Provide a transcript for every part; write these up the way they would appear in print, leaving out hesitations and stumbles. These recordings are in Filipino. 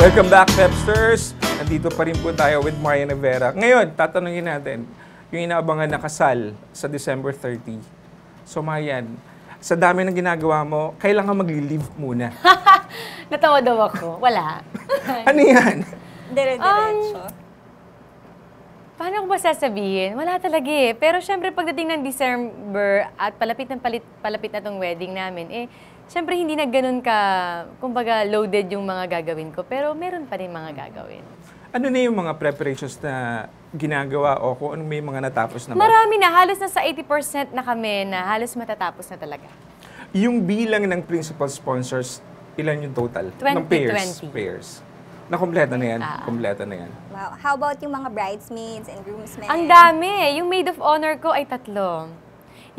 Welcome back, Pepsters! Nandito pa rin po tayo with Marian Rivera. Ngayon, tatanungin natin yung inaabangan na kasal sa December 30. So, Marian, sa dami ng ginagawa mo, kailangan magli-leave muna. Natawa daw ako. Wala. Ano yan? Dire-diretso. Paano ko ba sasabihin? Wala talaga eh. Pero syempre, pagdating ng December at palapit na tong wedding namin, syempre hindi na ganun ka, kumbaga loaded yung mga gagawin ko. Pero meron pa rin mga gagawin. Ano na yung mga preparations na ginagawa o kung ano may mga natapos na ba? Marami na. Halos nasa 80% na kami na halos matatapos na talaga. Yung bilang ng principal sponsors, ilan yung total? 20, ng pairs? 20. Pairs. Nakompleto na yan? Kompleto na yan. Wow. How about yung mga bridesmaids and groomsmen? Ang dami. Yung maid of honor ko ay 3.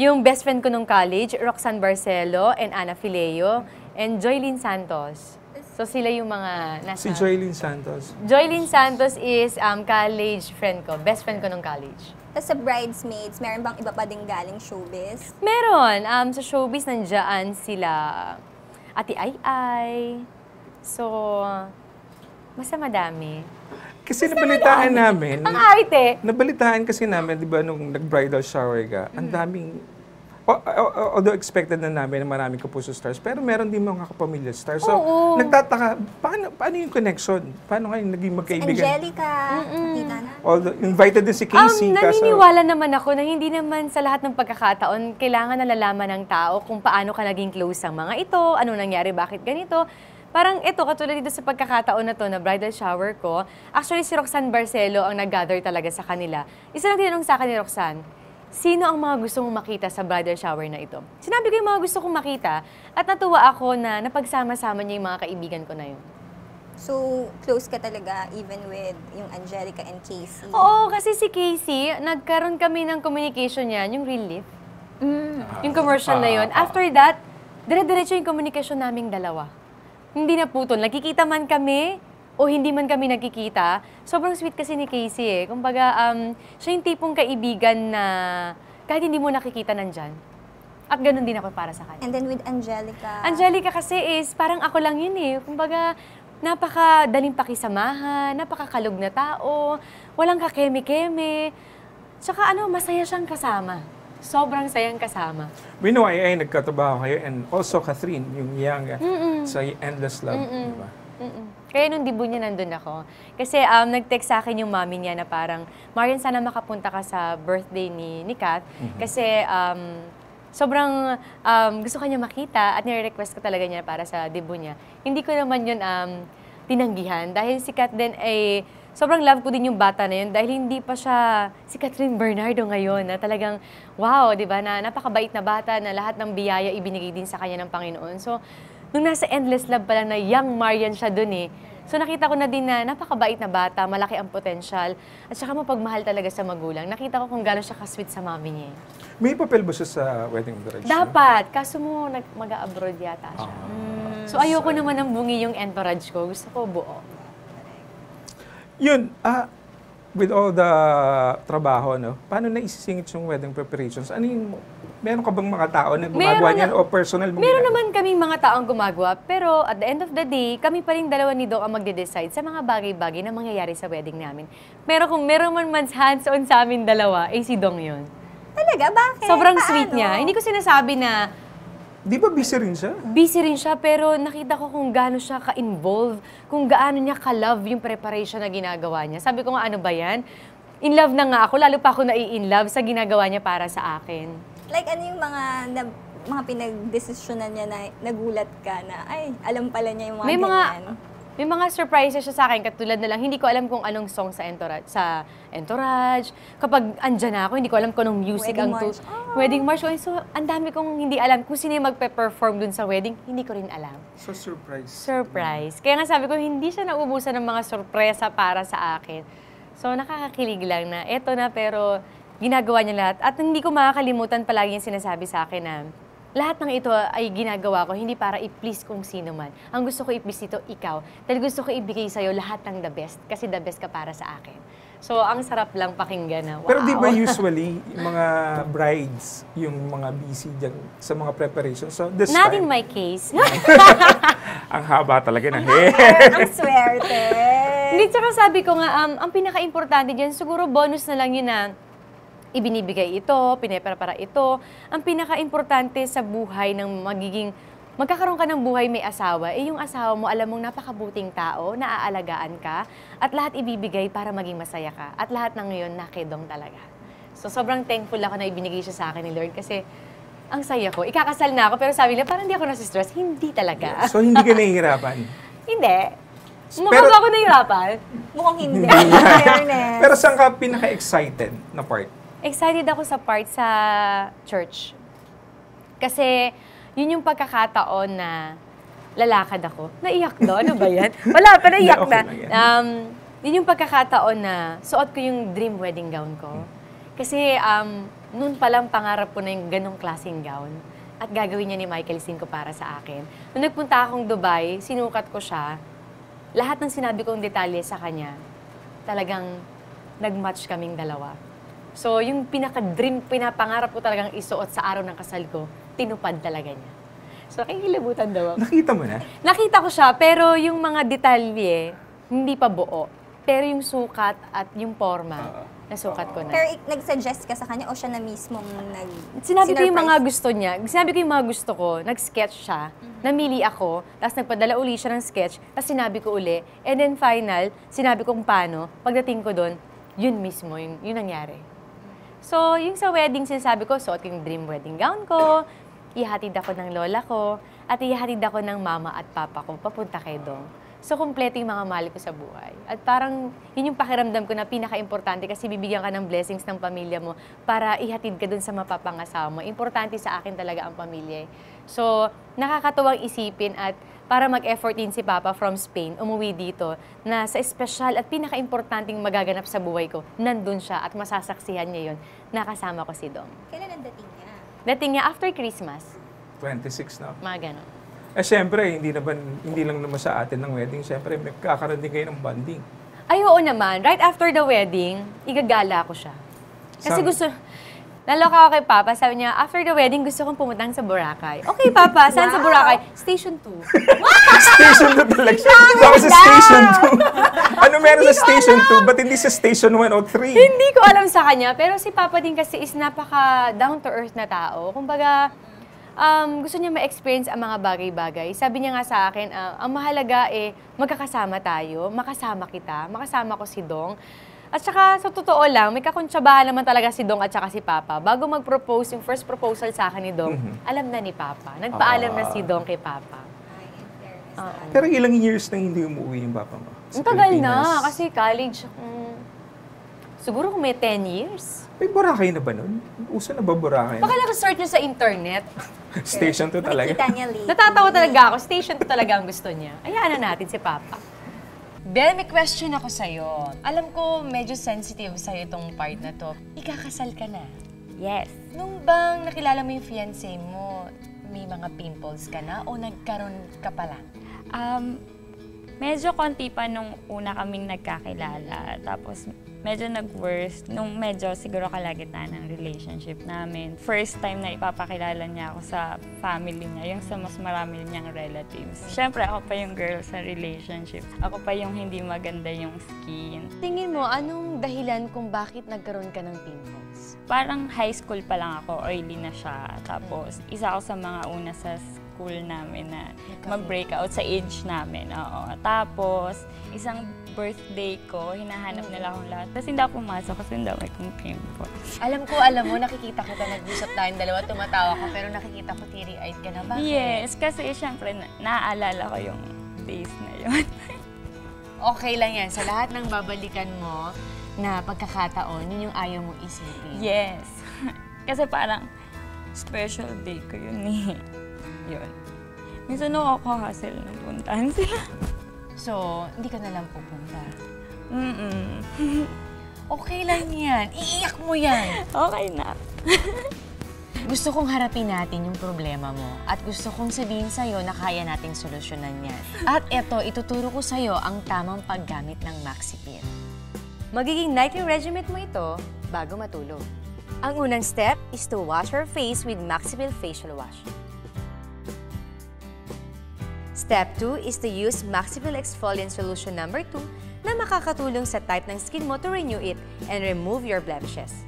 Yung best friend ko nung college, Roxanne Barcelo and Ana Fileo and Joylyn Santos. So sila yung mga nasa... Si Joylyn Santos. Joylyn Santos is college friend ko, best friend ko nung college. Tapos sa bridesmaids, meron bang iba pa ding galing showbiz? Meron. Sa showbiz, nandiyan sila Ate Ai. So, basta madami. Kasi nabalitaan namin... Ang arte! Nabalitaan kasi namin, di ba, nung nag-bridal shower ka, ang daming... Although expected na namin na maraming Kapuso stars, pero meron din mga kapamilya stars. So, nagtataka, paano yung connection? Paano kayo naging magkaibigan? Angelica, kita na. Although, invited din si Casey. Naniniwala naman ako na hindi naman sa lahat ng pagkakataon kailangan nalalaman ng tao kung paano ka naging close ang mga ito, ano nangyari, bakit ganito. Parang ito, katulad dito sa pagkakataon na to na bridal shower ko, actually si Roxanne Barcelo ang nag-gather talaga sa kanila. Isa lang tinanong sa akin ni Roxanne, sino ang mga gusto mong makita sa bridal shower na ito? Sinabi ko yung mga gusto kong makita at natuwa ako na napagsama-sama niya yung mga kaibigan ko na yun. So, close ka talaga even with yung Angelica and Casey? Oo, kasi si Casey, nagkaroon kami ng communication niya, yung real life. Yung commercial na yun. After that, dire-diretso yung communication naming dalawa. Hindi na putol. Nakikita man kami o hindi man kami nakikita. Sobrang sweet kasi ni Casey eh. Kumbaga, siya yung tipong kaibigan na kahit hindi mo nakikita nandyan. At ganun din ako para sa kanya. And then with Angelica? Angelica kasi is parang ako lang yun eh. Kumbaga, napakadaling pakisamahan, napakakalog na tao, walang kakeme-keme. Tsaka masaya siyang kasama. Sobrang sayang kasama. We know ay nagkatabaho kayo and also Catherine, yung young sa Endless Love. Diba? Kaya nung debut niya nandun ako. Kasi nag-text sa akin yung mami niya na parang, Marian, sana makapunta ka sa birthday ni Kat. Kasi sobrang gusto kanya makita at nire-request ko talaga niya para sa debut niya. Hindi ko naman yun tinanggihan dahil si Kat din ay sobrang love ko din yung bata na yun dahil hindi pa siya si Catherine Bernardo ngayon na talagang wow, di ba, na napakabait na bata na lahat ng biyaya ibinigay din sa kanya ng Panginoon. So, nung nasa Endless Love pa lang na young Marian siya dun eh. So, nakita ko na din na napakabait na bata, malaki ang potensyal at saka mapagmahal talaga sa magulang. Nakita ko kung gano'n siya ka-sweet sa mami niya. May papel ba siya sa wedding entourage? Dapat. Kaso mo, mag-a-abroad yata siya. So, ayoko naman ng bungi yung entourage ko. Gusto ko buo. Yun, with all the trabaho, paano na isisingit yung wedding preparations? Ano yung, meron ka bang mga tao na gumagawa niyan o personal mong Meron ginagawa? naman kaming mga taong gumagawa, pero at the end of the day, kami pa rin dalawa ni Doc ang magde-decide sa mga bagay-bagay na mangyayari sa wedding namin. Pero kung meron man hands-on sa amin dalawa, si Dong yun. Talaga? Bakit? Sobrang Paano? sweet niya. Hindi ko sinasabi na Di ba busy rin siya? busy rin siya, pero nakita ko kung gaano siya ka-involved, kung gaano niya ka-love yung preparation na ginagawa niya. Sabi ko nga, ano ba yan? In love na nga ako, lalo pa ako nai-in love sa ginagawa niya para sa akin. Like ano yung mga pinag-desisyonan niya na nagulat ka na, ay, alam pala niya yung mga ganyan? May mga surprises siya sa akin, katulad na lang, hindi ko alam kung anong song sa Entourage. Kapag andyan na ako, hindi ko alam kung anong music Wedding ang march. Wedding march. So, ang dami kong hindi alam kung sino yung magpe-perform dun sa wedding, hindi ko rin alam. So, surprise. Surprise. Kaya nga sabi ko, hindi siya nauubusan ng mga sorpresa para sa akin. So, nakakakilig lang na eto na, pero ginagawa niya lahat. At hindi ko makakalimutan palagi yung sinasabi sa akin na lahat ng ito ay ginagawa ko hindi para i-please kung sino man. Ang gusto ko i-please dito, ikaw. Dahil gusto ko ibigay sa'yo lahat ng the best. Kasi the best ka para sa akin. So, ang sarap lang pakinggan na, wow. Pero di ba usually, yung mga brides, yung mga busy dyan sa mga preparations? So, this Not time, in my case. Ang haba talaga ng hair. Ang swerte. Hindi, tsaka sabi ko nga, ang pinaka-importante dyan, siguro bonus na lang yun na ibinibigay ito, pinepara ito. Ang pinaka-importante sa buhay ng magkakaroon ka ng buhay may asawa, yung asawa mo, alam mong napakabuting tao, naaalagaan ka, at lahat ibibigay para maging masaya ka. At lahat ng ngayon, nakidong talaga. So, sobrang thankful ako na ibinigay siya sa akin ni Lord kasi ang saya ko. Ikakasal na ako, pero sabi nila, parang hindi ako nasistress. Hindi talaga. So, hindi ka nahihirapan? Hindi. Mukhang ba ako nahihirapan? Mukhang hindi. Fairness. Pero saan ka pinaka-excited na part? Excited ako sa part sa church. Kasi yun yung pagkakataon na lalakad ako. Naiyak do? Ano ba yan? Wala pa, naiyak na. Yun yung pagkakataon na suot ko yung dream wedding gown ko. Kasi noon palang pangarap ko na yung ganong klaseng gown. At gagawin niya ni Michael Cinco para sa akin. Nung nagpunta akong Dubai, sinukat ko siya. Lahat ng sinabi kong detalye sa kanya, talagang nag-match kaming dalawa. So, yung pinaka-dream, pinapangarap ko talagang isuot sa araw ng kasal ko, tinupad talaga niya. So, nakikilabutan daw ako. Nakita mo na? Nakita ko siya, pero yung mga detalye, hindi pa buo. Pero yung sukat at yung forma, nasukat ko na. Pero nag-suggest ka sa kanya o siya na mismong Sinabi ko yung mga gusto niya. Sinabi ko yung mga gusto ko. Nag-sketch siya. Namili ako. Tapos nagpadala uli siya ng sketch. Tapos sinabi ko uli. And then final, sinabi ko kung paano. Pagdating ko doon, yun mismo, yun nangyari. So, yung sa wedding, sinasabi ko, suot ko yung dream wedding gown ko. Ihatid ako ng lola ko. At ihatid ako ng mama at papa ko papunta kay Dong. So, kumpleto yung mga mahal ko sa buhay. At parang, yun yung pakiramdam ko na pinaka-importante kasi bibigyan ka ng blessings ng pamilya mo para ihatid ka dun sa mapapangasawa mo. Importante sa akin talaga ang pamilya. So, nakakatuwang isipin at para mag-effort din si Papa from Spain, umuwi dito na sa espesyal at pinaka-importanting magaganap sa buhay ko, nandun siya at masasaksihan niya yun. Nakasama ko si Dong. Kailan ang dating niya? Dating niya after Christmas. 26 na. Mga ganon. Siyempre, hindi lang naman sa atin ng wedding. Siyempre, may kakaroon din kayo ng bonding. Ay, oo naman. Right after the wedding, igagala ko siya. Kasi naloka ako kay Papa. Sabi niya, after the wedding, gusto kong pumuntang sa Boracay. Okay, Papa. Saan sa Boracay? Station 2. Station 2 talaga. Bakit sa Station 2? Ano meron sa Station 2? Ba't hindi sa Station 1 o 3? Hindi ko alam sa kanya. Pero si Papa din kasi is napaka down-to-earth na tao. Kumbaga, gusto niya ma-experience ang mga bagay-bagay. Sabi niya nga sa akin, ang mahalaga magkakasama tayo, makasama kita, makasama ko si Dong. At saka, sa totoo lang, may kakuntsabahan naman talaga si Dong at saka si Papa. Bago mag-propose, yung first proposal sa akin ni Dong, alam na ni Papa. Nagpaalam na si Dong kay Papa. Pero ilang years na hindi umuwi yung papa mo? Ang tagal na, kasi college. Siguro kung may 10 years. May Boracay na ba nun? Uso na ba Boracay? Baka nag-search niyo sa internet. Station 2 talaga. Nakita niya late. Natatawa talaga ako. Station 2 talaga ang gusto niya. Ayaan na natin si Papa. Bel, may question ako sa'yo. Alam ko medyo sensitive sa'yo itong part na to. Ikakasal ka na. Yes. Nung bang nakilala mo yung fiancé mo, may mga pimples ka na o nagkaroon ka pa lang? Medyo konti pa nung una kaming nagkakilala. Tapos medyo nag-worse nung medyo siguro kalagitnaan ng relationship namin. First time na ipapakilala niya ako sa family niya, yung sa mas marami niyang relatives. Siyempre, ako pa yung girl sa relationship. Ako pa yung hindi maganda yung skin. Tingin mo, anong dahilan kung bakit nagkaroon ka ng pimples? Parang high school pa lang ako, oily na siya. Tapos, isa ako sa mga una sa school namin na mag-breakout sa age namin. Oo. Tapos, isang birthday ko, hinahanap nila akong lahat. Tapos hindi ako pumasok kasi hindi ako may pimples. Alam mo, nakikita kita, nag-usap tayong dalawa, tumatawa ka, pero nakikita ko teary-eyed ka na. Bakit? Yes, kasi syempre, naaalala ko yung days na yun. Okay lang yan. Sa lahat ng babalikan mo na pagkakataon, yun yung ayaw mo isipin. Yes. Kasi parang special day ko yun eh. Yun. Minsan ako-hassle na puntahan sila. So, hindi ka na lang pupunta. Okay lang yan. Iiyak mo yan. Okay na. Gusto kong harapin natin yung problema mo at gusto kong sabihin sa'yo na kaya nating solusyonan yan. At eto, ituturo ko sa'yo ang tamang paggamit ng MaxiPin. Magiging nightly regimen mo ito bago matulog. Ang unang step is to wash your face with MaxiPil Facial Wash. Step 2 is to use Maxipil Exfoliant Solution number 2 na makakatulong sa type ng skin mo to renew it and remove your blemishes.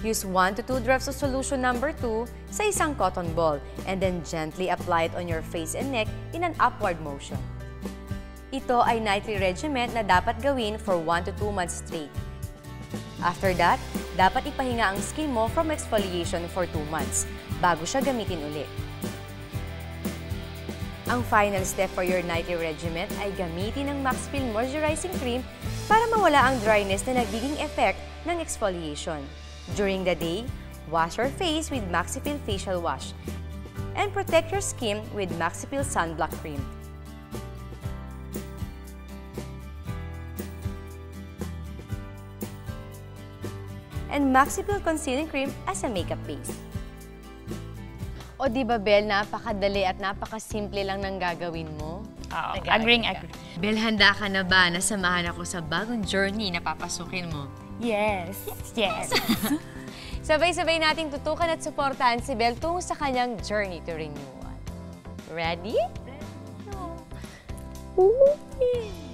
Use 1 to 2 drops of solution number 2 sa isang cotton ball and then gently apply it on your face and neck in an upward motion. Ito ay nightly regimen na dapat gawin for 1 to 2 months straight. After that, dapat ipahinga ang skin mo from exfoliation for 2 months bago siya gamitin uli. Ang final step for your nightly regimen ay gamitin ang Maxipil Moisturizing Cream para mawala ang dryness na nagiging effect ng exfoliation. During the day, wash your face with Maxipil Facial Wash and protect your skin with Maxipil Sunblock Cream. And Maxipil Concealing Cream as a makeup base. O di ba, Bel, napakadali at napakasimple lang ng gagawin mo? Oo, agree. Bel, handa ka na ba na samahan ako sa bagong journey na papasukin mo? Yes. Sabay-sabay nating tutukan at suportahan si Bel tungo sa kanyang journey to renewal. Ready? No.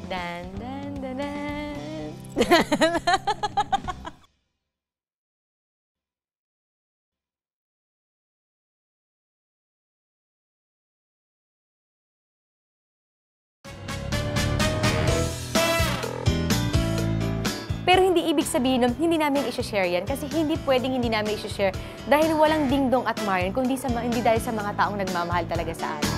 Dan, dan, dan, dan. Pero hindi ibig sabihin nun, hindi namin i-share yan kasi hindi pwedeng hindi namin i-share dahil walang dingdong at Marian, kundi hindi dahil sa mga taong nagmamahal talaga sa atin.